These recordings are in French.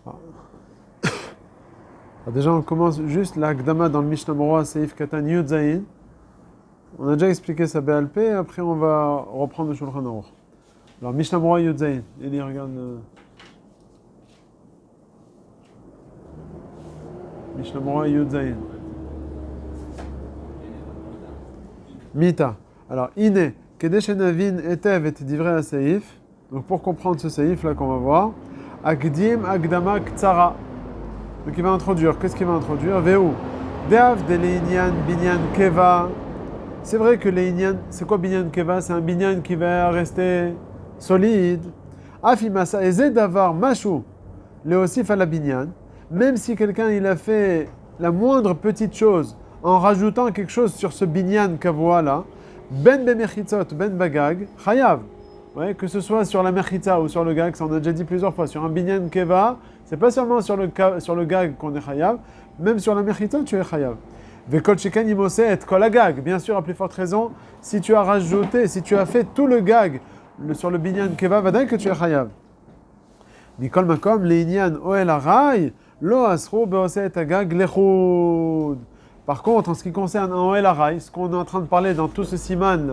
Alors déjà, on commence juste la Gdama dans le Mishnah Berurah, Seif Katan Yud Zayin. On a déjà expliqué ça BLP, après on va reprendre le Shulchan Aruch. Alors Mishnah Berurah Yud Zayin. Eli, regarde. Mishnah Berurah Yud Zayin. Mita. Alors, Ine, Kedesh Navin Etev et Divrei Seif. Donc pour comprendre ce Seif là qu'on va voir, Agdim Agdama Ktsara. Donc il va introduire, qu'est-ce qu'il va introduire? Veu. Deav de Leinian Binyan Keva. C'est vrai que Leinian, c'est quoi Binyan Keva? C'est un Binyan qui va rester solide. Afimasa Eze Davar Mashu. Leosif à la Binyan. Même si quelqu'un il a fait la moindre petite chose en rajoutant quelque chose sur ce Binyan Kavoa là, Ben Bemechitzot, Ben Bagag, Chayav. Ouais, que ce soit sur la Mechitza ou sur le gag, ça on a déjà dit plusieurs fois. Sur un Binyan Keva, c'est pas seulement sur le gag qu'on est chayav, même sur la mechitza, tu es chayav. Vekol sheken imose et kol agag. Bien sûr, à plus forte raison, si tu as rajouté, si tu as fait tout le gag sur le binyan keva, vadai que tu es chayav. Mikol makom leinyan oel aray lo asro beose et agag lechud. Par contre, en ce qui concerne un oel aray, ce qu'on est en train de parler dans tout ce siman,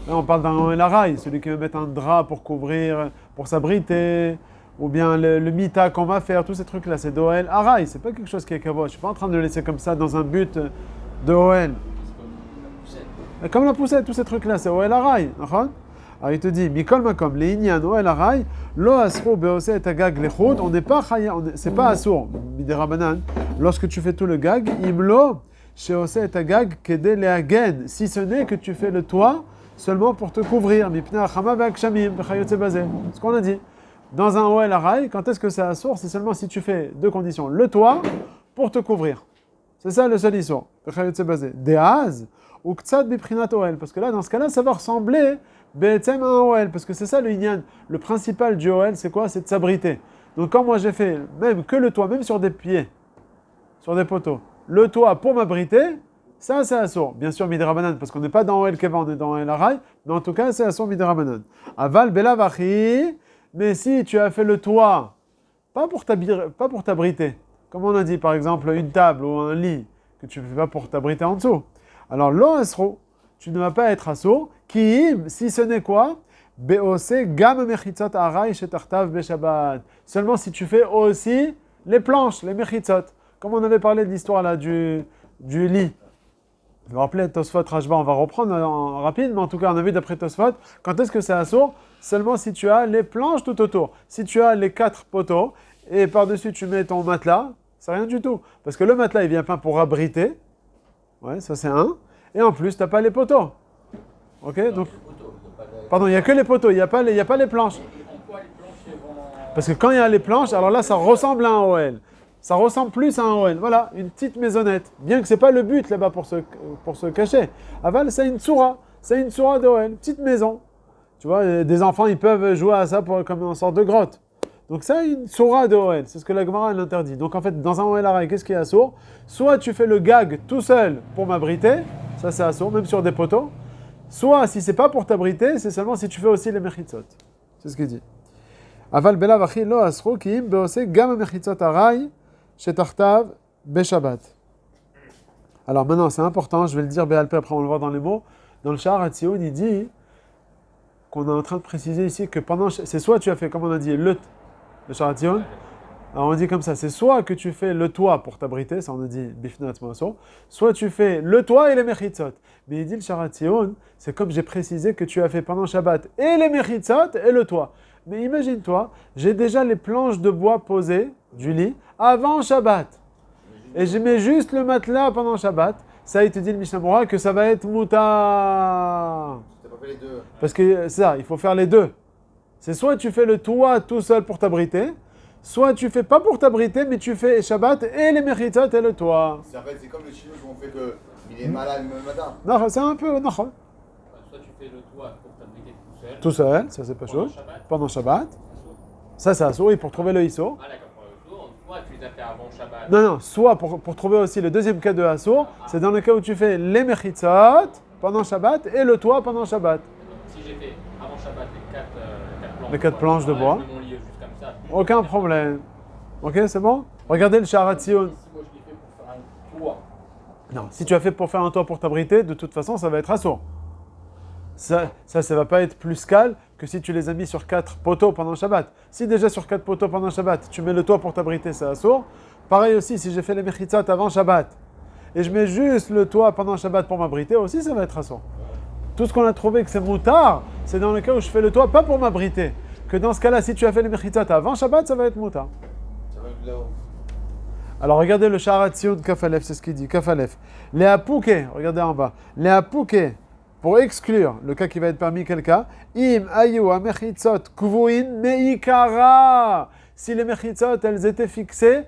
là on parle d'un oel aray, celui qui veut mettre un drap pour couvrir, pour s'abriter. Ou bien le mita qu'on va faire, tous ces trucs-là, c'est d'Oel Araï, c'est pas quelque chose qui est kavod. Je suis pas en train de le laisser comme ça dans un but de Oel. Comme la poussette, tous ces trucs-là, c'est Oel Araï. Alors il te dit, Mikol Makom, Leinian Oel Araï, Lo Asro Beose et Agag Lechod, on n'est pas chaya, c'est pas assour, Miderabanan. Lorsque tu fais tout le gag, Imlo, Sheose et Agag, Kede Leagen, si ce n'est que tu fais le toit seulement pour te couvrir. Mipna Chama Bakshamim, Bechayotse Bazé. Ce qu'on a dit. Dans un Oel Araï, quand est-ce que c'est assour? C'est seulement si tu fais deux conditions. Le toit, pour te couvrir. C'est ça le seul issour. Deaz ou Ktsad Biprinat Oel. Parce que là, dans ce cas-là, ça va ressembler Be'etzem à un Oel. Parce que c'est ça le Inyan. Le principal du Oel, c'est quoi? C'est de s'abriter. Donc quand moi j'ai fait même que le toit, même sur des pieds, sur des poteaux, le toit pour m'abriter, ça c'est assour. Bien sûr, Midrabanan, parce qu'on n'est pas dans Oel Keva, on est dans Oel Araï. Mais en tout cas, c'est assour Midrabanan. Aval Belavachi. Mais si tu as fait le toit, pas pour t'abriter, comme on a dit par exemple une table ou un lit, que tu ne fais pas pour t'abriter en dessous. Alors lo asro, tu ne vas pas être assour, qui, si ce n'est quoi? Beose gam mechitzot aray shetartav beshabbat. Seulement si tu fais aussi les planches, les mechitzot. Comme on avait parlé de l'histoire là du lit. Vous vous rappelez, Tosfot, Rashba, on va reprendre en rapide, mais en tout cas, on a vu d'après Tosfot, quand est-ce que c'est assour? Seulement si tu as les planches tout autour. Si tu as les 4 poteaux, et par-dessus tu mets ton matelas, c'est rien du tout. Parce que le matelas, il vient pas pour abriter. Ouais, ça c'est un. Et en plus, tu n'as pas les poteaux. Ok, donc... Pardon, il n'y a que les poteaux, il n'y a pas les planches. Parce que quand il y a les planches, alors là, ça ressemble à un OL. Ça ressemble plus à un OL. Voilà, une petite maisonnette. Bien que ce n'est pas le but là-bas pour se cacher. Aval, c'est une soura. C'est une soura d'OL. Petite maison. Tu vois, des enfants, ils peuvent jouer à ça comme une sorte de grotte. Donc ça, une soura d'OL. C'est ce que la Gemara l'interdit. Donc en fait, dans un OL araï, qu'est-ce qui est assour? Soit tu fais le gag tout seul pour m'abriter. Ça, c'est assour, même sur des poteaux. Soit, si c'est pas pour t'abriter, c'est seulement si tu fais aussi les mechitzot. C'est ce qu'il dit. Aval bela vachi lo asro ki im beose gam mechitzot araï. Shetartav Beshabbat. Alors maintenant, c'est important, je vais le dire Béalpé, après on le voit dans les mots. Dans le Shahar Hatzion, il dit qu'on est en train de préciser ici que pendant... C'est soit tu as fait, comme on a dit, le Shahar Hatzion. Alors on dit comme ça, c'est soit que tu fais le toit pour t'abriter, ça on a dit Bifnat Moso, soit tu fais le toit et les mechitzot. Mais il dit le Shahar Hatzion, c'est comme j'ai précisé que tu as fait pendant Shabbat et les mechitzot et le toit. Mais imagine-toi, j'ai déjà les planches de bois posées du lit avant Shabbat. Et je mets juste le matelas pendant Shabbat. Ça, il te dit le Mishnah Berurah que ça va être moutar. Tu n'as pas fait les deux. Parce que c'est ça, il faut faire les deux. C'est soit tu fais le toit tout seul pour t'abriter, soit tu fais pas pour t'abriter, mais tu fais Shabbat et les mechitzot et le toit. En fait, c'est comme les Chinois où on fait que il est malade le matin. Non, c'est un peu... Non. Soit tu fais le toit pour t'abriter tout seul. Tout seul, ça c'est pas chaud. Pendant Shabbat. Ça c'est assour, et pour trouver le Issur. Ah d'accord, pour le tour. Soit tu les as fait avant Shabbat. Non, soit pour trouver aussi le deuxième cas de assour, c'est dans le cas où tu fais les mechitzot pendant Shabbat et le toit pendant Shabbat. Donc, si j'ai fait avant Shabbat les 4 planches. Les 4 planches de bois. Je mets mon lit juste comme ça. Aucun problème. Ok, c'est bon? Regardez le Sharatzion. Si moi je l'ai fait pour faire un toit. Non, si tu as fait pour faire un toit pour t'abriter, de toute façon, ça va être assourd. Ça va pas être plus calme que si tu les as mis sur 4 poteaux pendant Shabbat. Si déjà sur 4 poteaux pendant Shabbat, tu mets le toit pour t'abriter, c'est assourd. Pareil aussi, si j'ai fait les mechitzot avant Shabbat, et je mets juste le toit pendant Shabbat pour m'abriter, aussi ça va être assourd. Tout ce qu'on a trouvé que c'est moutard, c'est dans le cas où je fais le toit pas pour m'abriter. Que dans ce cas-là, si tu as fait les mechitzot avant Shabbat, ça va être moutard. Ça va être là-haut. Alors regardez le Sharatzion Kafalef, c'est ce qu'il dit, Kafalef. Les apouké, regardez en bas. Les apouké, pour exclure le cas qui va être parmi quel cas, im ayu amechitzot kuvuin meikara. Si les mechitzot, elles étaient fixées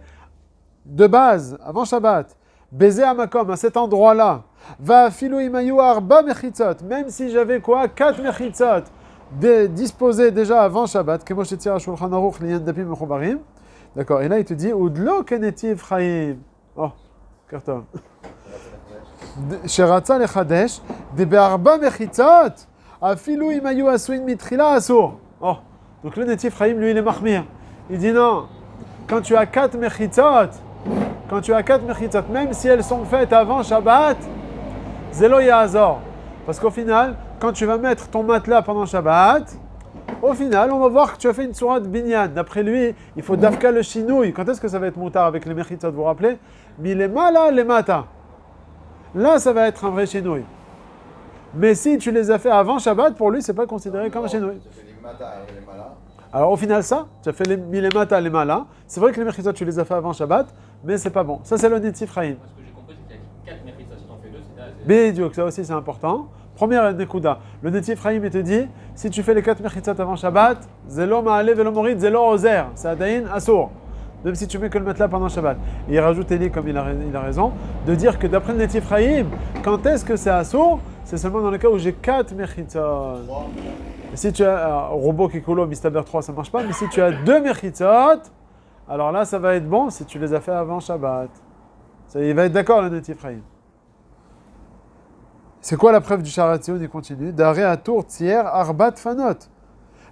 de base, avant Shabbat, baiser à makom, à cet endroit-là, va filou im ayu arba mechitzot, même si j'avais quoi, 4 mechitzot disposés déjà avant Shabbat, kemo shetzir ha-shulchan aruch liyan dapim mechubarim. D'accord, et là il te dit Udlo kenetiv chaim. Oh, carton. Sheratza lechadesh, de be'arba mechitzot, afilu im hayu asuin mitchila asur. Oh, donc le netiv chaim, lui, il est mahmir. Il dit non, quand tu as 4 mechitzot, même si elles sont faites avant Shabbat, zelo ya'azor. Parce qu'au final, quand tu vas mettre ton matelas pendant Shabbat, au final, on va voir que tu as fait une sourate binyan. D'après lui, il faut dafka le chinouille. Quand est-ce que ça va être moutard avec les mechitzot, vous vous rappelez? Milema les mata. Là, ça va être un vrai chinouille. Mais si tu les as fait avant Shabbat, pour lui, c'est pas considéré comme un chinouille. Tu as fait les mata et les malas. Alors au final, ça, tu as fait les milemata, les malas. C'est vrai que les mechitzot, tu les as fait avant Shabbat, mais c'est pas bon. Ça, c'est le netif chaim. Moi, ce que j'ai compris, c'est qu'il y a 4 mérites. Si t'en fais 2, c'est Bédiok, ça aussi c'est important. Première nekuda, le netif chaim, il te dit, si tu fais les 4 mechitzot avant Shabbat, zelo ma'ale velo morid, zelo ozer, c'est adain assour. Même si tu mets que le matelas pendant Shabbat. Et il rajoute Eli, comme il a raison, de dire que d'après le netif chaim, quand est-ce que c'est assour? C'est seulement dans le cas où j'ai 4 mechitzot. Et si tu as un robot qui coule mistaber 3, ça ne marche pas, mais si tu as 2 mechitzot, alors là ça va être bon si tu les as fait avant Shabbat. Ça, il va être d'accord le netif chaim. C'est quoi la preuve du Sharatzion? Il continue. D'arrêt à tour tiers arbat fanot.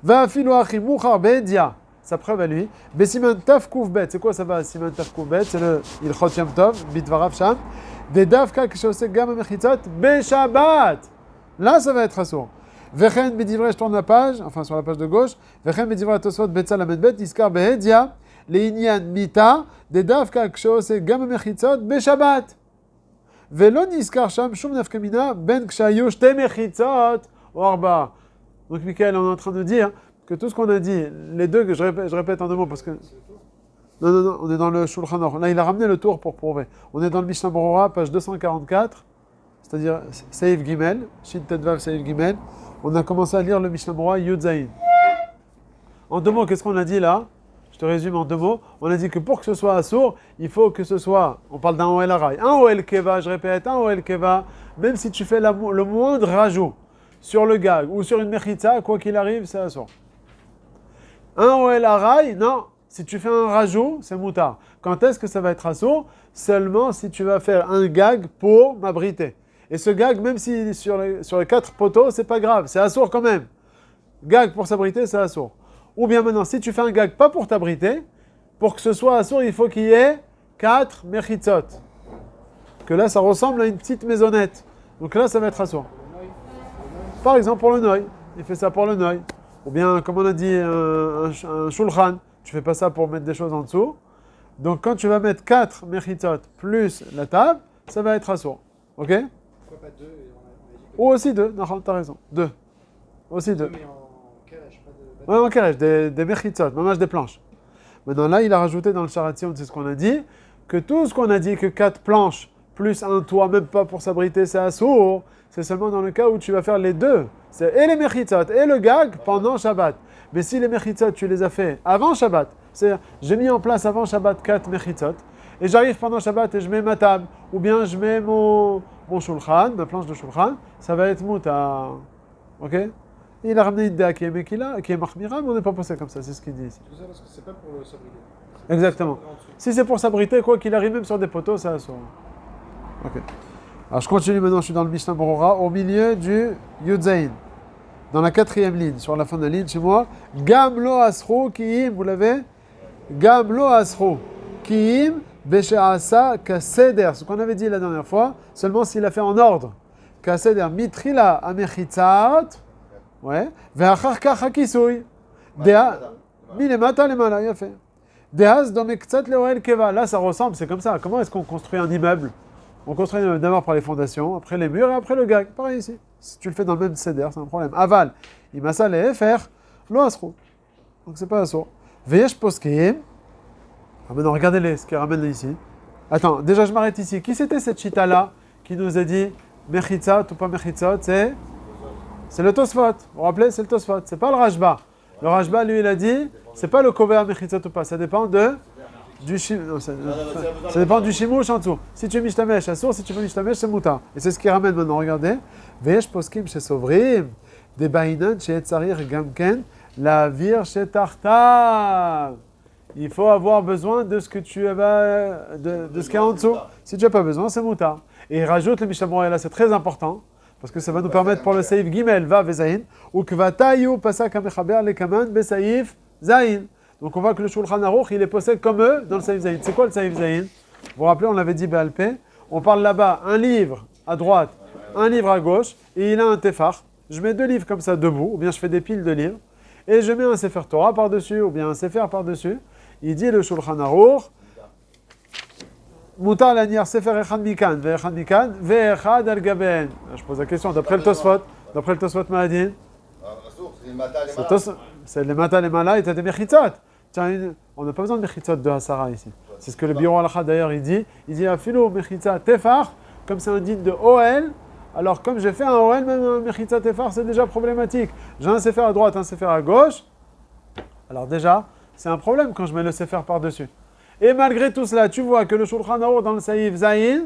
Va filo achimuchar bedia. Sa preuve à lui. Besiman taf kouvbet. C'est quoi ça va? Siman taf kouvbet. C'est le ilchot yom tov. Bitvarav sham. Des davka kshosek gam mechitzot be Shabbat. Là ça va être assour. Vechen bedivre, je tourne la page, enfin sur la page de gauche. Vechen bedivre tosfot betzal amedbet. Iskar behedia. Le inyan mita. Des davka kshosek gam mechitzot be Shabbat. Velo niskar sham shum nafkamina ben kshayu shte mechitzot ou arba. Donc Michael, on est en train de dire que tout ce qu'on a dit, les deux que je répète en deux mots parce que non, on est dans le Shulchan Aruch. Là, il a ramené le tour pour prouver. On est dans le Mishnah Berurah, page 244, c'est-à-dire Seif Gimel, Shin Tedvav Seif Gimel. On a commencé à lire le Mishnah Berurah Yud Zayin. En deux mots, qu'est-ce qu'on a dit là? Je te résume en deux mots. On a dit que pour que ce soit assour, il faut que ce soit, on parle d'un Oel Arai, un Oel Keva, je répète, un Oel Keva, même si tu fais le moindre rajout sur le gag ou sur une mechitza, quoi qu'il arrive, c'est assour. Un Oel Arai, non, si tu fais un rajout, c'est moutard. Quand est-ce que ça va être assour? Seulement si tu vas faire un gag pour m'abriter. Et ce gag, même si sur les 4 poteaux, c'est pas grave, c'est assour quand même. Gag pour s'abriter, c'est assour. Ou bien maintenant, si tu fais un gag pas pour t'abriter, pour que ce soit assour, il faut qu'il y ait 4 mechitzot. Que là, ça ressemble à une petite maisonnette. Donc là, ça va être assour. Par exemple, pour le noy. Il fait ça pour le noy. Ou bien, comme on a dit, un shulchan. Tu fais pas ça pour mettre des choses en dessous. Donc quand tu vas mettre 4 mechitzot plus la table, ça va être assour. Ok? Pourquoi pas 2 Ou aussi 2. Non, t'as raison. 2. Aussi 2. Mais en calage, pas de... Ouais, en calèche, des mechitzot, mamage des planches. Maintenant là, il a rajouté dans le Sharatzion, c'est ce qu'on a dit, que tout ce qu'on a dit, que 4 planches, plus un toit, même pas pour s'abriter, c'est assour, c'est seulement dans le cas où tu vas faire les deux. C'est et les mechitzot et le gag pendant Shabbat. Mais si les mechitzot, tu les as fait avant Shabbat, c'est-à-dire, j'ai mis en place avant Shabbat 4 mechitzot, et j'arrive pendant Shabbat et je mets ma table, ou bien je mets mon shulchan, ma planche de shulchan, ça va être mouta. Ok? Il a ramené une idée qui est mahmira, mais on n'est pas passé comme ça, c'est ce qu'il dit ici. Tout ça parce que c'est pas pour s'abriter. Exactement. Si c'est pour s'abriter, quoi qu'il arrive, même sur des poteaux, ça assour. Ok. Alors je continue maintenant, je suis dans le Mishnah Berurah, au milieu du Yud Zayin. Dans la 4e ligne, sur la fin de la ligne, chez moi. Gam lo asro kiim, vous l'avez? Gam lo asro. Kiim beshe'asa kaseder. Ce qu'on avait dit la dernière fois, seulement s'il a fait en ordre. Kaseder mitrila amechitzat. Ouais. Ve'achar kach hakisui. Dea. Milemata lemala. Il a fait. Deas domektsat leoel keva. Là, ça ressemble, c'est comme ça. Comment est-ce qu'on construit un immeuble? On construit d'abord par les fondations, après les murs et après le gag. Pareil ici. Si tu le fais dans le même seder, c'est un problème. Aval. Imasa le'efer. Lo asro. Donc c'est pas asro. Veyesh poskim. Ah maintenant, regardez-les, ce qu'ils ramènent ici. Attends, déjà je m'arrête ici. Qui c'était cette chita-là qui nous a dit Mechitzot ou pas Mechitzot? C'est le Tosfot. Vous vous rappelez? C'est le Tosfot. C'est pas le Rashba. Le Rashba, lui, il a dit c'est pas le Kovea Mechitzot ou pas. Ça dépend du ça dépend du Shimouch en dessous. Si tu es Mishtamesh, Assour. Si tu veux Mishtamesh, c'est Mouta. Et c'est ce qu'ils ramènent maintenant. Regardez. Veyesh poskim chez Sovrim. Des Bainan chez Etzarir Gamken. La vir chez Tartar. Il faut avoir besoin de ce que tu as, de ce qu'il y a en dessous. Si tu n'as pas besoin, c'est moutar. Et il rajoute le Mishnah là, c'est très important, parce que ça va nous permettre pour le Saïf Gimel, Va Vezaïn, ou que va Taïou Pasak Amechaber Lekaman Besaïf Zaïn. Donc on voit que le Shulchan Aruch, il est possède comme eux dans le Saïf Zaïn. C'est quoi le Saïf Zaïn? Vous vous rappelez, on l'avait dit Béalpé, on parle là-bas, un livre à droite, un livre à gauche, et il a un tefar. Je mets 2 livres comme ça debout, ou bien je fais des piles de livres, et je mets un Sefer Torah par-dessus, ou bien un Sefer par-dessus. Il dit le Shulchan Aruch, Mutar l'aniar sefer echad mikan, ve'echad al gaben. Je pose la question, d'après le Tosfot Mahadin, c'est les mata les mala et t'as des mechitzot. Tiens, on n'a pas besoin de mechitzot de Hasara ici. C'est ce que le bureau al-Kha d'ailleurs il dit afilo mechitzot tefar, comme c'est un digne de OL, alors comme j'ai fait un OL, même un mechitzot tefar c'est déjà problématique. J'ai un sefer à droite, un sefer à gauche, alors déjà, c'est un problème quand je mets le sefer par-dessus. Et malgré tout cela, tu vois que le Shulchan Aruch dans le Saïf Zayin,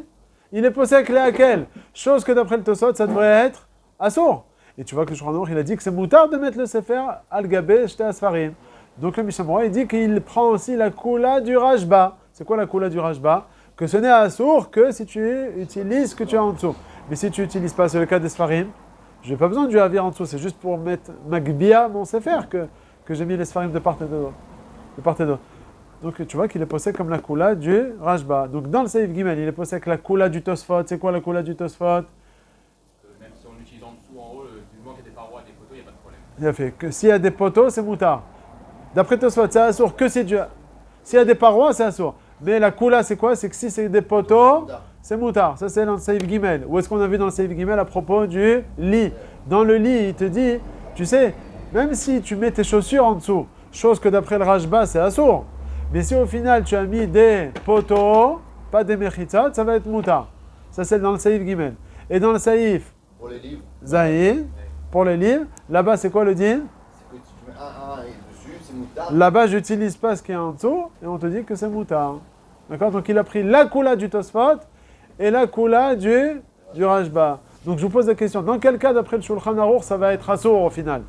il est possède laquelle? Chose que d'après le Tosot, ça devrait être assour. Et tu vois que le Shulchan Aruch, il a dit que c'est moutard de mettre le sefer al-gabé shte asfarim. Donc le Mishnah Berurah, il dit qu'il prend aussi la koula du Rashba. C'est quoi la koula du Rashba? Que ce n'est assour que si tu utilises ce que tu as en dessous. Mais si tu n'utilises pas, c'est le cas des Sfarim, je n'ai pas besoin du Havir en dessous, c'est juste pour mettre Magbia, mon sefer, que j'ai mis les Sfarim de part et d'autre. Donc tu vois qu'il est possède comme la koula du Rashba. Donc dans le Saïf Gimel, il est possède la koula du Tosfot. C'est quoi la koula du Tosfot? Même si on l'utilise en dessous, en haut, du moment qu'il y a des parois, des poteaux, il n'y a pas de problème. Il a fait que s'il y a des poteaux, c'est moutard. D'après Tosfot, c'est assour que si Dieu. S'il y a des parois, c'est assour. Mais la koula, c'est quoi? C'est que si c'est des poteaux, c'est moutard. Ça, c'est dans le Saïf Gimel. Où est-ce qu'on a vu dans le Saïf Gimel à propos du lit? Dans le lit, il te dit, tu sais, même si tu mets tes chaussures en dessous, chose que d'après le Rashba, c'est assour. Mais si au final tu as mis des poteaux, pas des mechitzot, ça va être moutar. Ça c'est dans le Saïf Gimel. Et dans le Saïf Pour les livres. Zaïn, pour les livres, là-bas c'est quoi le din? C'est que tu mets un et dessus, c'est moutard. Là-bas j'utilise pas ce qui est en dessous et on te dit que c'est moutar. D'accord? Donc il a pris la koula du Tosfot et la koula du Rashba. Donc je vous pose la question, dans quel cas d'après le Shulchan Aruch ça va être assour au final?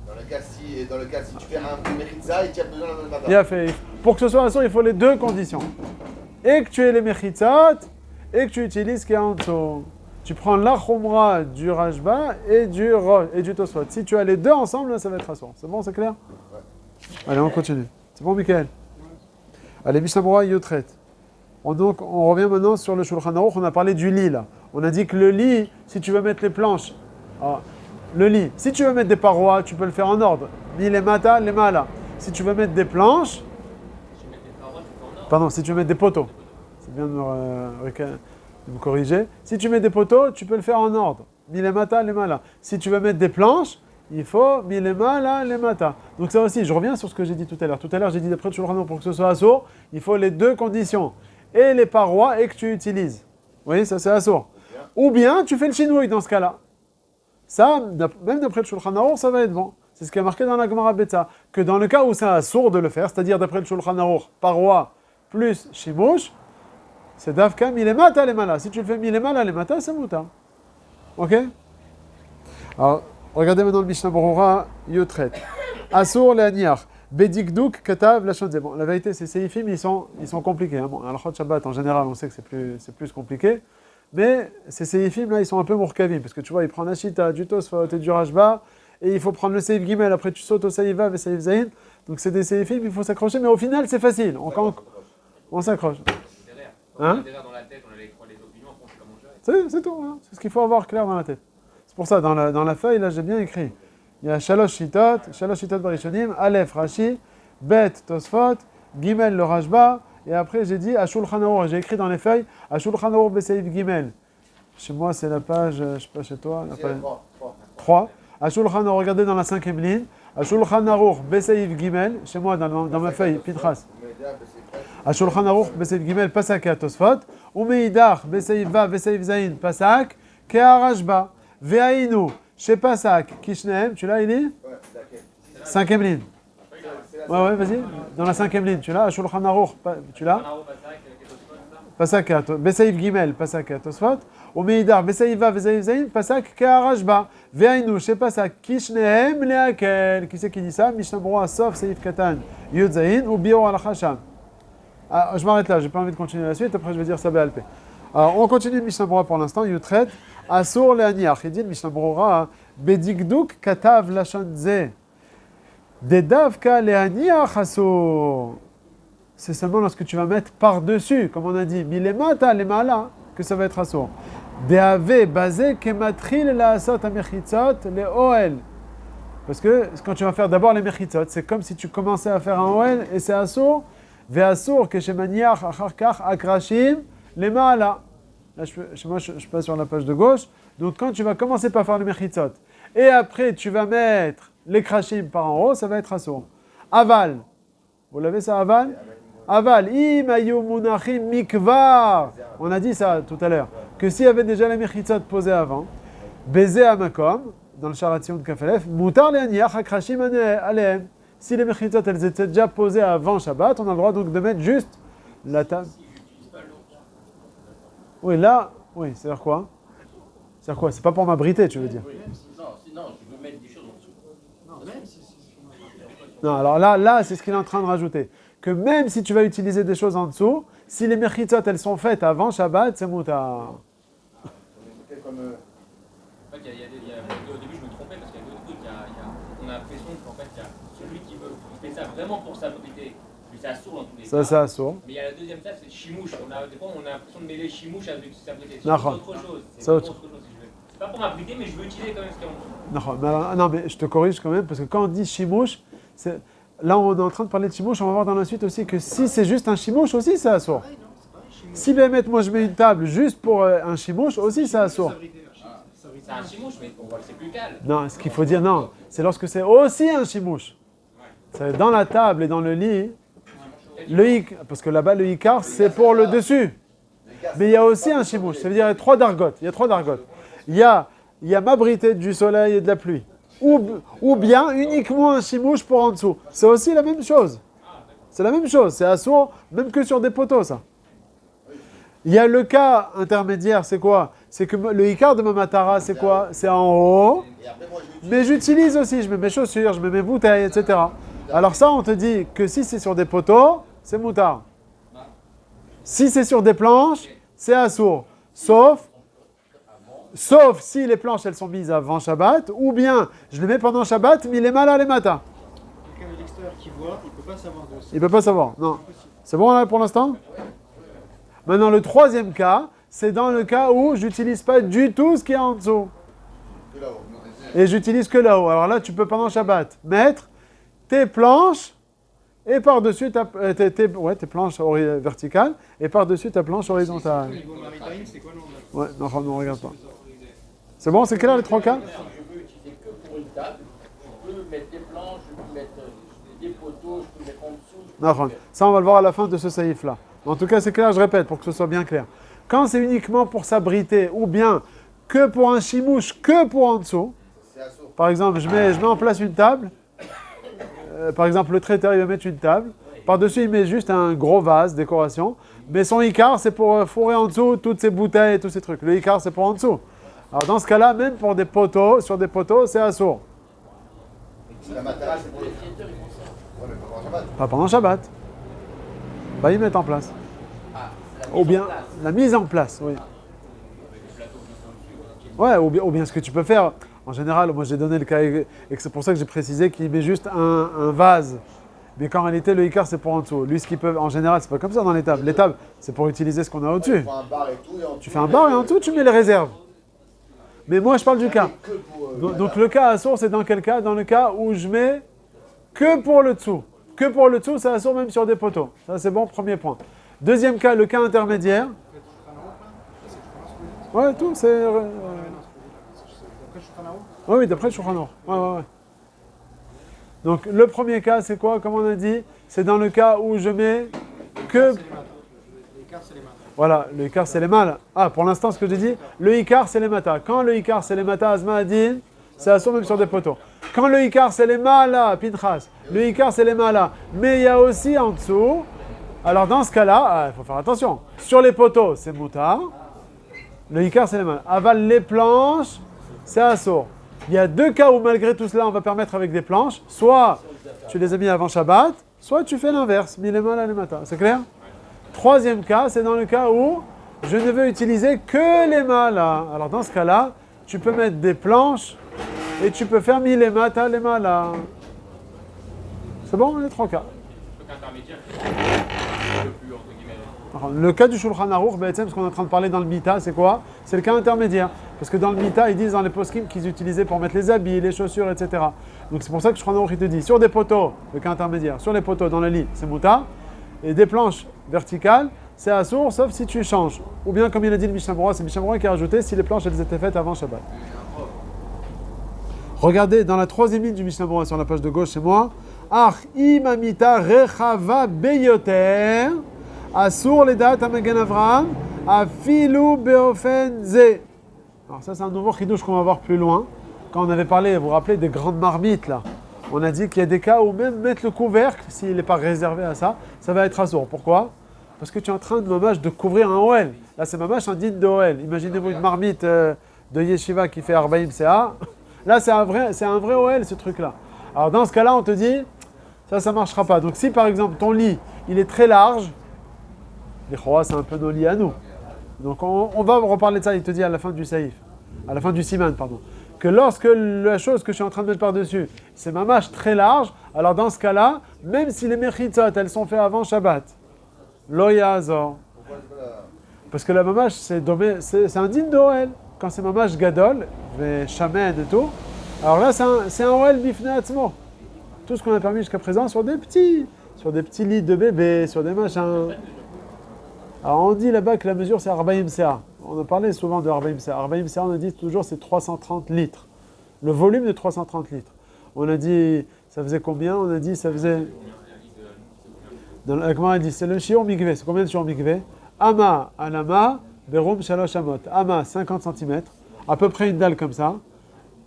Dans le cas si tu fais un mechitza et tu as besoin d'un matin. Il a fait. Pour que ce soit assour, il faut les 2 conditions. Et que tu aies les mechitzot, et que tu utilises ce qui est en dessous. Tu prends la chumra du Rashba et du Tosfot. Si tu as les 2 ensemble, là, ça va être assour. C'est bon, c'est clair? Ouais. Allez, on continue. C'est bon, Michael? Allez, Mishnah Berurah, Yotret. On revient maintenant sur le Shulchan Aruch. On a parlé du lit, là. On a dit que le lit, si tu veux mettre les planches... le lit, si tu veux mettre des parois, tu peux le faire en ordre. Ni les mata, les mala. Si tu veux mettre des planches... Si tu mets des parois, tu fais en ordre. Pardon, si tu veux mettre des poteaux. C'est bien de me corriger. Si tu mets des poteaux, tu peux le faire en ordre. Ni les mata, les mala. Si tu veux mettre des planches, il faut mi les mala, les mata. Donc ça aussi, je reviens sur ce que j'ai dit tout à l'heure. Tout à l'heure, j'ai dit d'après le Shulchan Aruch, pour que ce soit assour, il faut les 2 conditions. Et les parois, et que tu utilises. Vous voyez, ça c'est assour. Ou bien, tu fais le chinouille dans ce cas-là. Ça, même d'après le Shulchan Aruch, ça va être bon. C'est ce qui est marqué dans la Gemara Betza. Que dans le cas où c'est assour de le faire, c'est-à-dire d'après le Shulchan Aruch, paroi plus shimouch, c'est davka milemata lemala. Si tu le fais milemala lemata, c'est mouta. Ok? Alors, regardez maintenant le Mishnah Berurah Yotret. Assour le'aniach. Bedikduk katav lachon. Bon, la vérité, ces séifim, ils sont compliqués. Hein. Bon, Alachot Shabbat, en général, on sait que c'est plus compliqué. Mais ces séifim là, ils sont un peu mourkavim, parce que tu vois, il prend la chita, du Tosfot et du Rashba, et il faut prendre le Saïf Gimel, après tu sautes au Saïf Vav et Saïf Zayin. Donc c'est des séifim, il faut s'accrocher, mais au final c'est facile. On s'accroche. C'est derrière. Hein? Derrière dans la tête, on a les opinions, après on sait comment gérer. C'est tout, hein. C'est ce qu'il faut avoir clair dans la tête. C'est pour ça, dans la feuille, là j'ai bien écrit. Il y a Shalosh Shitot Barishonim, Aleph Rashi, Bet Tosfot, Gimel le Rashba, et après j'ai dit Ashulchan Arour, j'ai écrit dans les feuilles Ashulchan Arour Beseif Gimel. Chez moi c'est la page, je sais pas chez toi, la page 3. Ashulchan Arour, regardez dans la 5e ligne. Ashulchan Arour Beseif Gimel, chez moi dans ma feuille, Pinchas. Ashulchan Arour Beseif Gimel, Pasak et Tosfot. Umeidach Beseif Va, Beseif Zain, Pasak, Kea Rashba, Veainu, chez Pasak, Kishnehem, tu l'as, il est 5e ligne. Ouais, vas-y. Dans la 5e ligne, tu l'as. Ashulchan Arour, tu l'as. Pasak, Besaïf Gimel, Pasak, Tosfot. Umeidar, Besaïf Va, Besaïf Zain, Pasak, Keharashba. Veainu, chez Pasak, Kishnehem, Leakel. Qui c'est qui dit ça? Mishnah Berurah, sauf Saïf Katan, Yud Zain, ou Bior al-Hacham. Je m'arrête là, j'ai pas envie de continuer la suite, après je vais dire ça Béalpé. Alors, on continue le Mishnah Berurah pour l'instant, Yutret, Asur Leaniach. Il dit le Mishnah Berurah, Bedigduk Katav Lashon Ze. Dedavka Leaniach Asur. C'est seulement lorsque tu vas mettre par-dessus, comme on a dit, Milemata Lemala, que ça va être Asur. Deave Bazé Kematril La Asot Amechitzot Le Oel. Parce que quand tu vas faire d'abord les mechitzot, c'est comme si tu commençais à faire un oel et c'est Asur. Ve Asur Keshemaniach Acharkach Akrashim Lemala. Là, chez moi, je passe sur la page de gauche. Donc, quand tu vas commencer par faire le mechitzot, et après, tu vas mettre les krashim par en haut, ça va être assour. Aval. Vous l'avez ça, aval? Aval. Imayu munachim mikvar. On a dit ça tout à l'heure. Que s'il y avait déjà les mechitzot posés avant, baiser à makom, dans le charation de Kafelef, mutar le'aniach akrashim aleem. Si les mechitzot, elles étaient déjà posées avant Shabbat, on a le droit donc de mettre juste la table. Oui, là, oui, c'est-à-dire quoi? C'est-à-dire quoi? C'est pas pour m'abriter, tu veux dire? Non, je veux mettre des choses en dessous. Non, alors là, c'est ce qu'il est en train de rajouter. Que même si tu vas utiliser des choses en dessous, si les mechitzot, elles sont faites avant Shabbat, c'est moutar. En fait, au début, je me trompais parce qu'il y a d'autres trucs. On a l'impression qu'en fait, il y a celui qui fait ça vraiment pour s'abriter. Lui, c'est assourd dans tous les cas. Ça, c'est assourd. Mais il y a la deuxième table, c'est chimouche. Des fois, on a l'impression de mêler chimouche avec s'abriter. C'est Non, autre chose. c'est autre. C'est pas pour m'abriter, mais je veux utiliser quand même ce qu'il y a en dessous. Non, mais, non, mais je te corrige quand même, parce que quand on dit chimouche, là, on est en train de parler de chimouche, on va voir dans la suite aussi que si c'est juste un chimouche, aussi, c'est assourd. Si, moi, je mets une table juste pour un chimouche, aussi, c'est assourd. C'est un chimouche, mais on voit que c'est plus calme. Non, ce qu'il faut dire, non, c'est lorsque c'est aussi un chimouche. C'est dans la table et dans le lit, parce que là-bas, le ikar, c'est pour le dessus. Mais il y a aussi un chimouche, ça veut dire il y a trois dargotes. Il y a m'abriter du soleil et de la pluie. Ou bien uniquement un chimouche pour en dessous. C'est aussi la même chose. C'est la même chose, c'est assourd, même que sur des poteaux, ça. Il y a le cas intermédiaire, c'est quoi? C'est que le ikar de ma matara, c'est quoi? C'est en haut. Mais j'utilise aussi, je mets mes chaussures, je mets mes bouteilles, etc. Alors ça, on te dit que si c'est sur des poteaux, c'est moutard. Si c'est sur des planches, c'est assourd. Sauf si les planches, elles sont mises avant Shabbat, ou bien je les mets pendant Shabbat, mais les malas les matins. Quelqu'un de l'extérieur qui voit, il ne peut pas savoir de ça. Il ne peut pas savoir, non. C'est bon là pour l'instant? Maintenant, le troisième cas, c'est dans le cas où j'utilise pas du tout ce qu'il y a en dessous. Et j'utilise que là-haut. Alors là, tu peux pendant Shabbat mettre tes planches et par-dessus tes planches verticales et par-dessus ta planche horizontale. Au niveau maritime, c'est quoi le nom? Ouais, non, on regarde pas. C'est bon, c'est clair les trois cas? Si je veux utiliser que pour une table, je peux mettre des planches, je peux mettre des poteaux, je peux mettre en dessous. Non, ça, on va le voir à la fin de ce saïf-là. En tout cas, c'est clair, je répète, pour que ce soit bien clair. Quand c'est uniquement pour s'abriter, ou bien que pour un chimouche, que pour en dessous, par exemple, je mets en place une table, par exemple, le traiteur, il va mettre une table, par-dessus, il met juste un gros vase, décoration, mais son ikar, c'est pour fourrer en dessous toutes ces bouteilles et tous ces trucs. Le ikar, c'est pour en dessous. Alors, dans ce cas-là, même pour des poteaux, sur des poteaux, c'est assourd. La matara, c'est pour les frieteurs, ils font ça. Ouais, mais pas pendant Shabbat. Pas pendant Shabbat. Bah, ils mettent en place. Ou bien la mise en place, oui. Ouais, ou bien ce que tu peux faire. En général, moi j'ai donné le cas, et c'est pour ça que j'ai précisé qu'il met juste un vase mais qu'en réalité, le Icar, c'est pour en dessous. Lui, ce qu'ils peuvent, en général, c'est pas comme ça dans les tables. Les tables, c'est pour utiliser ce qu'on a au-dessus. Tu fais un bar et tout, et en Tu fais un bar et en dessous, tu mets les réserves. Mais moi, je parle du cas. que pour, Donc le cas assourd, c'est dans quel cas? Dans le cas où je mets que pour le dessous. Que pour le dessous, ça assourd même sur des poteaux. Ça, c'est bon, premier point. Deuxième cas, le cas intermédiaire. Ouais, tout, c'est... Après, je suis en haut. Oui, d'après le Shulchan Aruch. Ouais. Donc le premier cas, c'est quoi? Comme on a dit, c'est dans le cas où je mets que... L'écart, c'est les mains. Voilà, le Icar, c'est les mâles. Ah, pour l'instant, ce que j'ai dit, le Icar, c'est les matas. Quand le Icar, c'est les matas, Azma a dit, c'est assourd même sur des poteaux. Quand le Icar, c'est les malas, Pinchas, le Icar, c'est les malas. Mais il y a aussi en dessous, alors dans ce cas-là, il faut faire attention. Sur les poteaux, c'est moutard. Le Icar, c'est les malas. Aval les planches, c'est assourd. Il y a deux cas où, malgré tout cela, on va permettre avec des planches. Soit tu les as mis avant Shabbat, soit tu fais l'inverse, mis les malas, les matas. C'est clair? Troisième cas, c'est dans le cas où je ne veux utiliser que les malas. Alors dans ce cas-là, tu peux mettre des planches et tu peux faire les matas, les malas. C'est bon, les trois cas. Le truc intermédiaire, c'est le plus, entre guillemets. Alors, le cas du Shulchan Aruch, ce qu'on est en train de parler dans le Mita, c'est quoi? C'est le cas intermédiaire. Parce que dans le Mita, ils disent dans les poskim qu'ils utilisaient pour mettre les habits, les chaussures, etc. Donc c'est pour ça que Shulchan Aruch il te dit, sur des poteaux, le cas intermédiaire, sur les poteaux dans le lit, c'est mouta. Et des planches verticales, c'est assourd, sauf si tu changes. Ou bien, comme il a dit le Mishnah Berurah, c'est Mishnah Berurah qui a rajouté si les planches elles étaient faites avant Shabbat. Regardez dans la troisième ligne du Mishnah Berurah sur la page de gauche, c'est moi. Ach imamita rechava beyoter assour ledat amagen Avraham afilu beofen ze. Alors ça c'est un nouveau chidouche qu'on va voir plus loin. Quand on avait parlé, vous vous rappelez, des grandes marmites là. On a dit qu'il y a des cas où même mettre le couvercle, s'il n'est pas réservé à ça, ça va être assourd. Pourquoi? Parce que tu es en train de couvrir un OL. Là, c'est un digne de OL. Imaginez-vous une marmite de yeshiva qui fait Arbaïm CA. Là, c'est un vrai OL, ce truc-là. Alors, dans ce cas-là, on te dit, ça ne marchera pas. Donc, si par exemple, ton lit, il est très large, les choix, c'est un peu nos lits à nous. Donc, on va reparler de ça, il te dit à la fin du saïf. À la fin du siman, pardon. Que lorsque la chose que je suis en train de mettre par-dessus, c'est ma mâche très large, alors dans ce cas-là, même si les mechitzot, elles sont faites avant Shabbat, lo ya'azor. Parce que la mamash, c'est un digne d'Oel. Quand c'est mamash gadol, shamed et tout, alors là, c'est un Oel bifne atzmo. Tout ce qu'on a permis jusqu'à présent sur des petits lits de bébé, sur des machins. Alors on dit là-bas que la mesure c'est Arbaïm CA. On a parlé souvent de Arbaïm CA. Arbaïm CA, on a dit toujours c'est 330 litres. Le volume de 330 litres. On a dit, ça faisait combien? On a dit, ça faisait... Dans la Gemara, elle dit, c'est le shiur mikveh. C'est combien de shiur mikveh? Ama alama, berum shalosh amot. Ama, 50 cm. À peu près une dalle comme ça.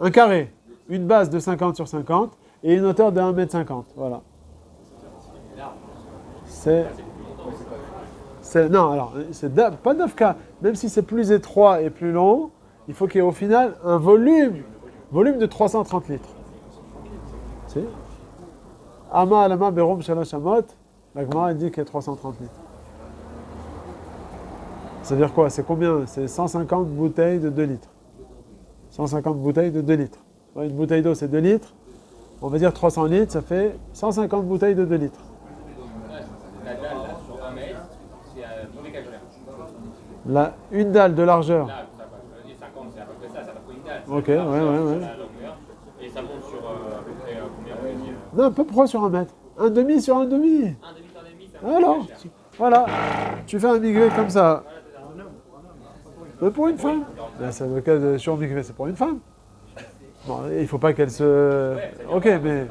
Un carré. Une base de 50 sur 50. Et une hauteur de 1,50 m. Voilà. Non, alors, c'est pas 9K. Même si c'est plus étroit et plus long, il faut qu'il y ait au final un volume de 330 litres. C'est Ama alama berum shalosh amot. La Gemara dit qu'il y a 330 litres. Ça veut dire quoi? C'est combien? C'est 150 bouteilles de 2 litres. 150 bouteilles de 2 litres. Ouais, une bouteille d'eau, c'est 2 litres. On va dire 300 litres, ça fait 150 bouteilles de 2 litres. La dalle, là, sur 1 mètre, c'est mauvais calculaire. Une dalle de largeur. Là, ça va, je dis 50, c'est à peu près ça va faire une dalle. Ok, La ouais. longueur, et ça monte sur à peu près combien on va dire Non, à peu près sur 1 mètre. Un demi sur un demi. Un demi, ça monte Alors, très cher. voilà. Tu fais un migré comme ça. Mais pour une femme. Là, c'est le cas de sur migré, c'est pour une femme. Bon, il ne faut pas qu'elle se... Ok, mais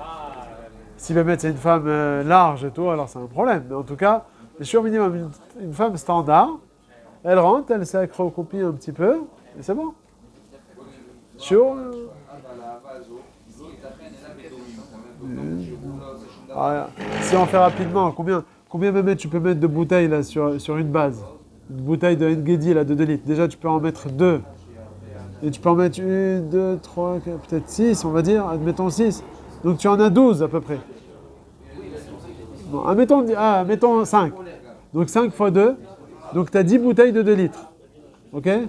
si le mètre c'est une femme large et tout, alors c'est un problème. Mais en tout cas, sur minimum, une femme standard, elle rentre, elle s'accroupit un petit peu, et c'est bon. Sur... si on fait rapidement, combien même tu peux mettre de bouteilles là, sur une base? Une bouteille de Ngedi là, de 2 litres. Déjà, tu peux en mettre 2. Et tu peux en mettre 1, 2, 3, 4, peut-être 6, on va dire. Admettons 6. Donc tu en as 12 à peu près. Bon, mettons 5. Donc 5 fois 2. Donc tu as 10 bouteilles de 2 litres. Ok? Et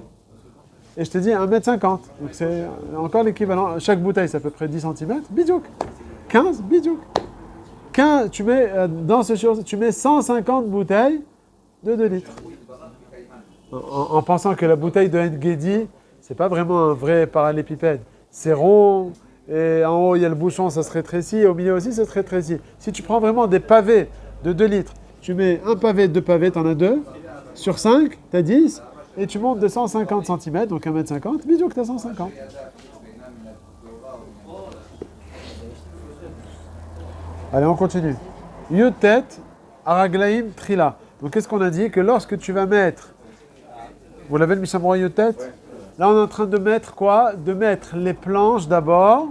je te dis 1,50 m. Donc c'est encore l'équivalent. Chaque bouteille, c'est à peu près 10 cm. Bidjouk. 15, bidjouk. tu mets dans ce shiur, tu mets 150 bouteilles de 2 litres. En pensant que la bouteille de Engedi, c'est pas vraiment un vrai parallélépipède. C'est rond, et en haut il y a le bouchon, ça se rétrécit, et au milieu aussi ça se rétrécit. Si tu prends vraiment des pavés de 2 litres, tu mets un pavé, 2 pavés, t'en as 2, sur 5, t'as 10, et tu montes de 150 cm, donc 1,50 m, bisous que t'as 150. Allez, on continue. Yutet, Araglaim, Trila. Donc qu'est-ce qu'on a dit? Que lorsque tu vas mettre, vous l'avez le Mishnah Berurah Yutet? Là on est en train de mettre quoi? De mettre les planches d'abord,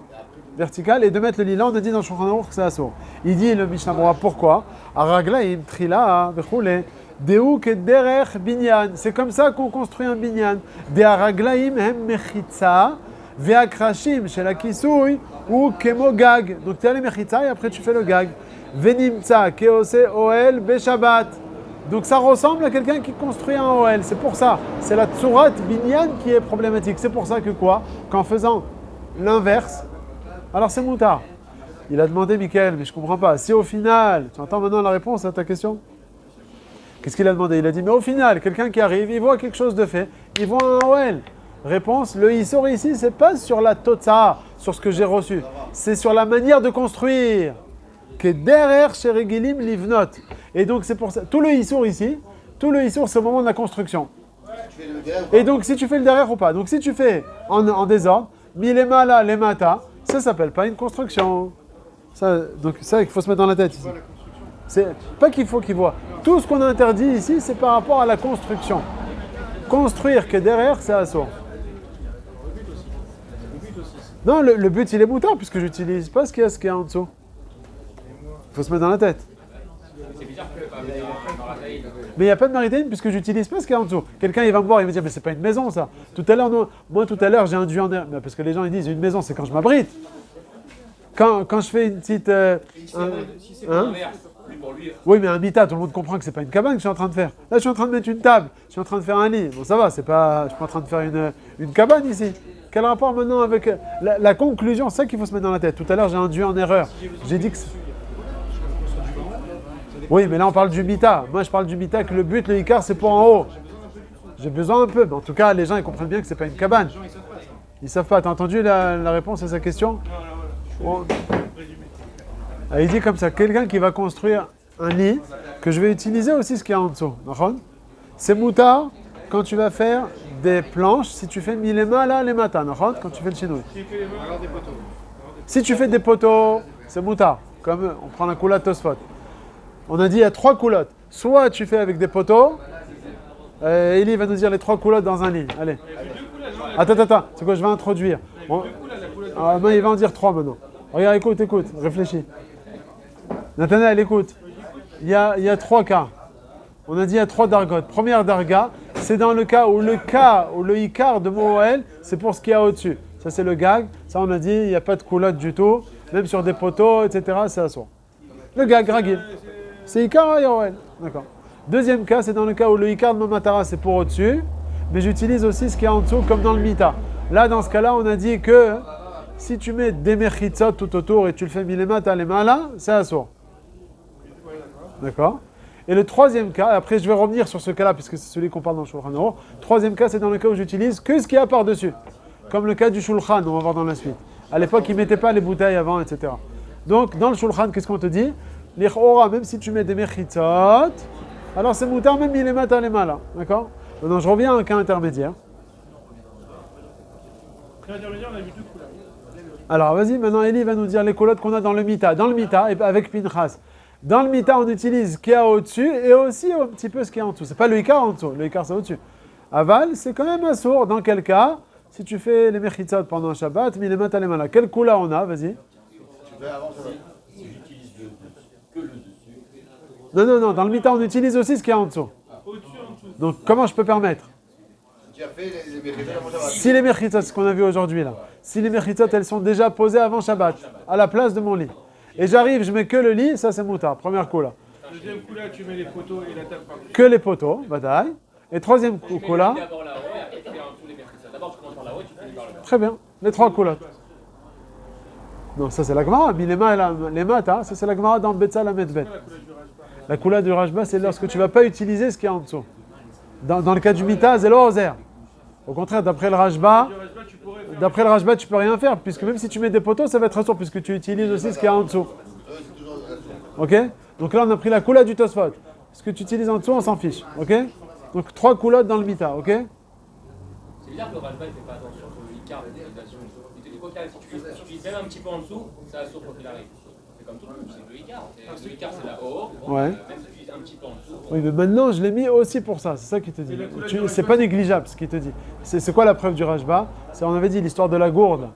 verticales, et de mettre le lit. Là on a dit dans Shulchan Aruch que c'est assourd. Il dit le Mishnah Berurah, pourquoi? Araglaim, Trila, Vechoule. Deuk et derech binyan. C'est comme ça qu'on construit un binyan. De araglaim hem mechitza, veakrashim chez la kisui ou kemo gag. Donc tu as les mechitza et après tu fais le gag. Venimtza keose oel beshabbat. Donc ça ressemble à quelqu'un qui construit un oel. C'est pour ça. C'est la tsurat binyan qui est problématique. C'est pour ça que quoi? Qu'en faisant l'inverse, alors c'est moutard. Il a demandé Michael, mais je comprends pas. Si au final, tu entends maintenant la réponse à ta question? Qu'est-ce qu'il a demandé? Il a dit, mais au final, quelqu'un qui arrive, il voit quelque chose de fait, il voit un OL. Réponse, le Issor ici, c'est pas sur la Totsa, sur ce que j'ai reçu, c'est sur la manière de construire. Que derrière chez Regilim Livnot. Et donc c'est pour ça, tout le Issor ici, tout le Issor c'est au moment de la construction. Et donc si tu fais le derrière ou pas, donc si tu fais en désordre, Milemala, Lemata, ça s'appelle pas une construction. Ça, donc ça, il faut se mettre dans la tête ici. C'est pas qu'il faut qu'il voit. Tout ce qu'on a interdit ici, c'est par rapport à la construction. Construire que derrière, c'est assourd. Non, le but, il est moutard, puisque je n'utilise pas ce qu'il y a en dessous. Il faut se mettre dans la tête. C'est bizarre que pas venir en Marataï. Mais il n'y a pas de maritaine, puisque j'utilise pas ce qu'il y a en dessous. Quelqu'un, il va me voir, il va me dire, mais c'est pas une maison, ça. Tout à l'heure, j'ai induit en erreur. Parce que les gens, ils disent, une maison, c'est quand je m'abrite. Quand je fais une petite... Oui, mais un mita, tout le monde comprend que c'est pas une cabane que je suis en train de faire. Là, je suis en train de mettre une table, je suis en train de faire un lit. Bon, ça va, c'est pas, je suis pas en train de faire une cabane ici. Quel rapport maintenant avec la conclusion? C'est ça qu'il faut se mettre dans la tête. Tout à l'heure, j'ai induit en erreur. J'ai dit que... Oui, mais là, on parle du mita. Moi, je parle du mita que le but, le ikar, c'est pour en haut. J'ai besoin un peu. Mais en tout cas, les gens, ils comprennent bien que c'est pas une cabane. Ils savent pas. T'as entendu la réponse à sa question? Bon. Ah, il dit comme ça, quelqu'un qui va construire un lit, que je vais utiliser aussi ce qu'il y a en dessous. C'est moutard quand tu vas faire des planches, si tu fais milema là, les matins, quand tu fais le chinois. Si tu fais des poteaux, c'est moutard. Comme on prend la coulotte Tosfot. On a dit il y a 3 coulottes. Soit tu fais avec des poteaux, Eli va nous dire les 3 coulottes dans un lit. Allez. Attends, c'est quoi, je vais introduire. Bon. Non, il va en dire 3 maintenant. Regarde, écoute, réfléchis. Nathanaël, écoute. Il y a 3 cas. On a dit il y a 3 dargotes. Première darga, c'est dans le cas où le ikar de Moël, c'est pour ce qu'il y a au-dessus. Ça, c'est le gag. Ça, on a dit, il n'y a pas de coulotte du tout. Même sur des poteaux, etc., c'est assourd. Le gag, ragil. C'est ikar à Yoel. D'accord. Deuxième cas, c'est dans le cas où le ikar de Mamatara, c'est pour au-dessus. Mais j'utilise aussi ce qu'il y a en dessous, comme dans le mita. Là, dans ce cas-là, on a dit que si tu mets des mechitzot tout autour et tu le fais milemata lemala, c'est assourd. D'accord. Et le troisième cas, après je vais revenir sur ce cas-là, puisque c'est celui qu'on parle dans le Shulchan Aruch. Troisième cas, c'est dans le cas où j'utilise que ce qu'il y a par-dessus. Comme le cas du Shulchan, on va voir dans la suite. À l'époque, ils ne mettaient pas les bouteilles avant, etc. Donc, dans le Shulchan, qu'est-ce qu'on te dit? L'Ichora, même si tu mets des mechitzot, alors c'est moutar, même il est mata les mala. D'accord? Maintenant, je reviens à un cas intermédiaire. Alors, vas-y, maintenant, Eli va nous dire les colottes qu'on a dans le mita. Dans le mita, et avec Pinchas. Dans le mita, on utilise ce qu'il y a au-dessus et aussi un petit peu ce qu'il y a en dessous. C'est pas le ikar en dessous, le ikar c'est au-dessus. Aval, c'est quand même assourd. Dans quel cas? Si tu fais les mechitzot pendant Shabbat, mais les mata les mala. Quel coup là on a? Vas-y. Non, dans le mita, on utilise aussi ce qu'il y a en dessous. Donc, comment je peux permettre? Si les mechitzot, ce qu'on a vu aujourd'hui là, si les mechitzot, elles sont déjà posées avant Shabbat, à la place de mon lit, et j'arrive, je mets que le lit, ça c'est moutard, première coup là. Deuxième coup là, tu mets les poteaux et la table par-dessus. Que les poteaux, bataille. Et troisième coup là. D'abord là-haut et après tu fais en dessous les mercredi. D'abord tu commences par là-haut et tu finis par là-bas. Très bien, les 3 coulottes. Non, ça c'est la Gemara. Milema et les mata, ça c'est la Gemara dans Betza la Medbet. La coula du Rajba, c'est lorsque tu ne vas pas utiliser ce qui est en dessous. Dans le cas du Mita, c'est l'Ozer. Au contraire, d'après le Rajba, tu peux rien faire, puisque même si tu mets des poteaux, ça va être assourd, puisque tu utilises aussi ce qui est en dessous. Ok? Donc là, on a pris la coula du Tosfot. Ce que tu utilises en dessous, on s'en fiche. Ok? Donc 3 coulottes dans le Mita. Ok? C'est bizarre que le Rajba ne fait pas attention sur le Icar de l'utilisation. Il te dit quoi qu'il si tu utilises même un petit peu en dessous, ça assourd quoi qu'il arrive. C'est comme tout le monde, c'est le Icar. Le Icar, c'est la haut. Ouais. Même si tu utilises un petit peu en dessous. Oui, mais maintenant, je l'ai mis aussi pour ça. C'est ça qu'il te dit. C'est pas négligeable ce qu'il te dit. C'est quoi la preuve du Rajba? On avait dit l'histoire de la gourde.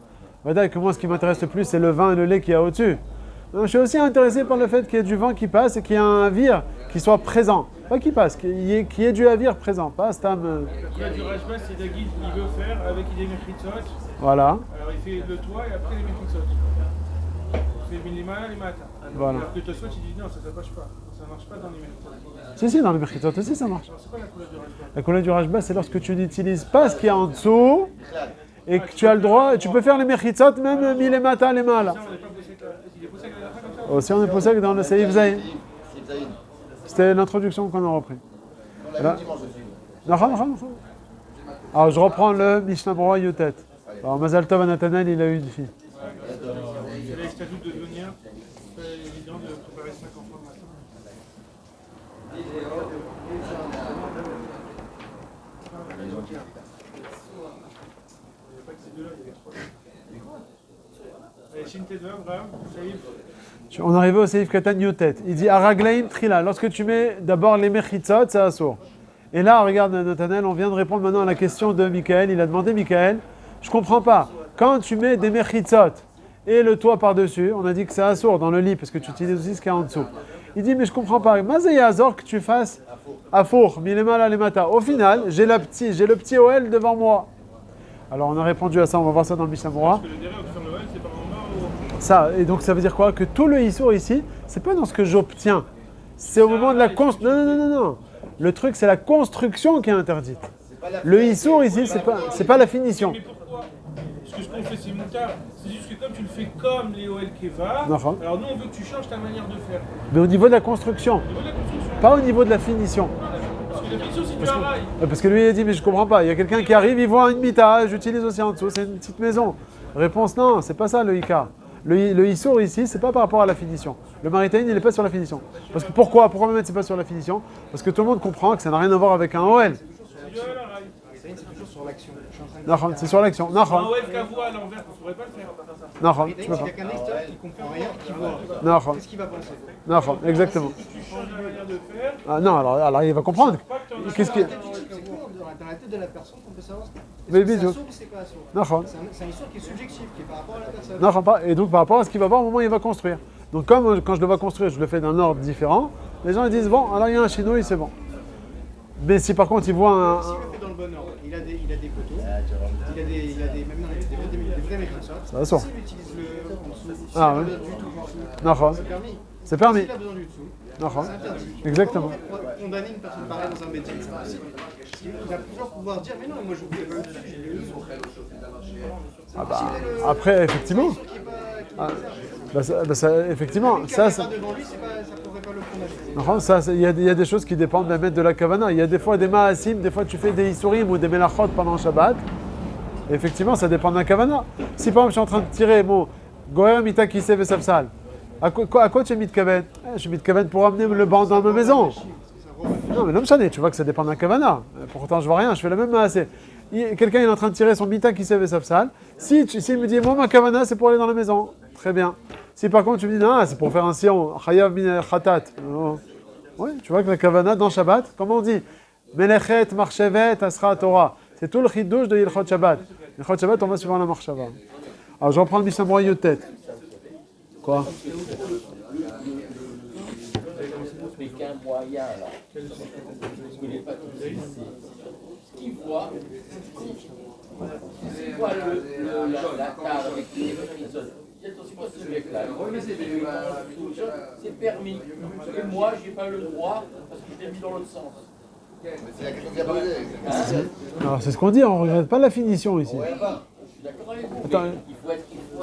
Voilà, que moi, ce qui m'intéresse le plus, c'est le vin et le lait qu'il y a au-dessus. Je suis aussi intéressé par le fait qu'il y ait du vin qui passe et qu'il y ait un avir qui soit présent. Pas qui passe, qu'il y ait du avir présent. Pas Stam. La du Rajba, c'est Daguid, il veut faire avec des Mechitzot. Voilà. Alors il fait le toit et après les Mechitzot. Il fait les Mala, les Mata. Voilà. Alors que Tosfot, il dit non, ça ne marche pas. Ça ne marche pas dans les Mechitzot. Si, dans le Mechitzot aussi, ça marche. Alors c'est quoi la couleur du Rajba? La couleur du Rajba, c'est lorsque tu n'utilises pas ce qu'il y a en dessous et que tu as le droit, tu peux faire les Mechitzot, même les Mata, les Mala. Ça, on n'est pas posé que il est posé que la fin comme ça. Aussi, on est posé dans le Seif Zayin. Zaïn. C'était l'introduction qu'on a repris. On l'a vu dimanche aussi. Non. Alors, je reprends le Mishnah Brura Yotet. Alors, Mazal Tov à Nathanaël, il a eu une fille. C'est avec Stadout de venir. C'est pas évident de préparer 5 enfants le matin. Il n'y a pas que ces deux-là, il y avait 3. Allez, Shin Tedva, Abraham, Saïf. On arrive au Seif Katan Yotet. Il dit Araglaim Trila. Lorsque tu mets d'abord les Mechitzot, c'est assourd. Et là, regarde Nathanaël, on vient de répondre maintenant à la question de Michael. Il a demandé, Michael, je comprends pas. Quand tu mets des Mechitzot et le toit par-dessus, on a dit que c'est assourd dans le lit, parce que tu utilises aussi ce qu'il y a en dessous. Il dit, mais je comprends pas. Mazé Azor que tu fasses Afour, Milemala Lemata. Au final, j'ai le petit OL devant moi. Alors on a répondu à ça, on va voir ça dans le Mishnah Brura. Parce que le derrière, on peut faire le L, c'est par en bas ou. Ça, et donc ça veut dire quoi? Que tout le Issour ici, c'est pas dans ce que j'obtiens. C'est au moment de la construction. Non. Le truc, c'est la construction qui est interdite. Le Issour ici, c'est pas la finition. Mais pourquoi? Parce que ce qu'on fait, c'est moutard. C'est juste que comme tu le fais comme les OL Keva, D'accord. alors nous, on veut que tu changes ta manière de faire. Mais au niveau de la construction, Au niveau de la construction. pas au niveau de la finition. Parce que la finition, c'est du haraï. Parce que lui, il a dit, mais je comprends pas. Il y a quelqu'un qui arrive, il voit une mita, j'utilise aussi en dessous, c'est une petite maison. Réponse, non, c'est pas ça le Ika. Le Issour ici, c'est pas par rapport à la finition. Le Maritain, il n'est pas sur la finition. Parce que pourquoi me mettre c'est pas sur la finition? Parce que tout le monde comprend que ça n'a rien à voir avec un OL. C'est du haraï. C'est toujours sur l'action. C'est sur l'action. Un OL Kavoua à l'envers, on ne pourrait pas le faire. Tu peux Il pas. n'y a qu'un acteur qui comprend rien, qui voit. Qu'est-ce qu'il va penser? Exactement. Tu changes la manière de faire. Ah, non, alors il va comprendre. Qu'est-ce qui... C'est quoi dans la tête de la personne qu'on peut savoir? Mais Est-ce que c'est bisous. un sourd ou c'est pas un sourd? Non, C'est un histoire qui est subjectif, qui est par rapport à la personne. non, pas. Et donc par rapport à ce qu'il va voir au moment où il va construire. Donc comme quand je le vois construire, je le fais d'un ordre différent, les gens ils disent bon, alors il y a un chinois, c'est bon. Mais si par contre il voit un... S'il le fait dans le bon ordre, il a des poteaux, maintenant des vrais mécanismes. Ça va, ça. S'il utilise le en dessous, s'il Ah, n'a ouais. pas besoin du tout en dessous, Non, c'est permis. c'est permis. S'il a besoin du dessous, Non, c'est interdit. exactement. Comment on peut condamner une personne pareille dans un métier? C'est impossible. Il va toujours pouvoir dire mais non, moi je voulais pas le dessus, j'ai le dessous. Ah bah, après, effectivement. Effectivement, ça, Devant lui, ça pourrait pas le condamner. non, ça, il y a des choses qui dépendent de la maître de la kavana. Il y a des fois des maasim, des fois tu fais des isurim ou des melachot pendant Shabbat. Et effectivement, ça dépend de la kavana. Si par exemple je suis en train de tirer mon goer mita kiseh vesavsal, à quoi tu es mis de kaven? Je suis mis de kaven pour amener le banc dans ma maison. Non, mais non, tu vois que ça dépend d'un kavana. Pourtant, je vois rien, je fais la même maasé. Quelqu'un est en train de tirer son mita kiseh vesavsal. S'il me dit, moi, ma kavana, c'est pour aller dans la maison. Très bien. Si par contre, tu me dis, non, c'est pour faire un sion, chayav min khatat. Oui, tu vois que la kavana, dans Shabbat, comment on dit? Melechet, marchevet, asra Torah. C'est tout le chidouche de Yilchot Shabbat. Yilchot Shabbat, on va suivre la marchava. Alors, je reprends le Mishnah Brura Yotet. Quoi? Mais qu'un moyen là. Il n'est pas tout ici. Ce qu'il voit, c'est quoi la table avec les prisonniers. Il y a aussi quoi ce mec-là. C'est permis. Et moi, j'ai pas le droit parce que je l'ai mis dans l'autre sens. C'est la question qu'il a posée. Alors, c'est ce qu'on dit, on ne regrette pas la finition ici. Je suis d'accord avec vous. Attends, Mais il faut être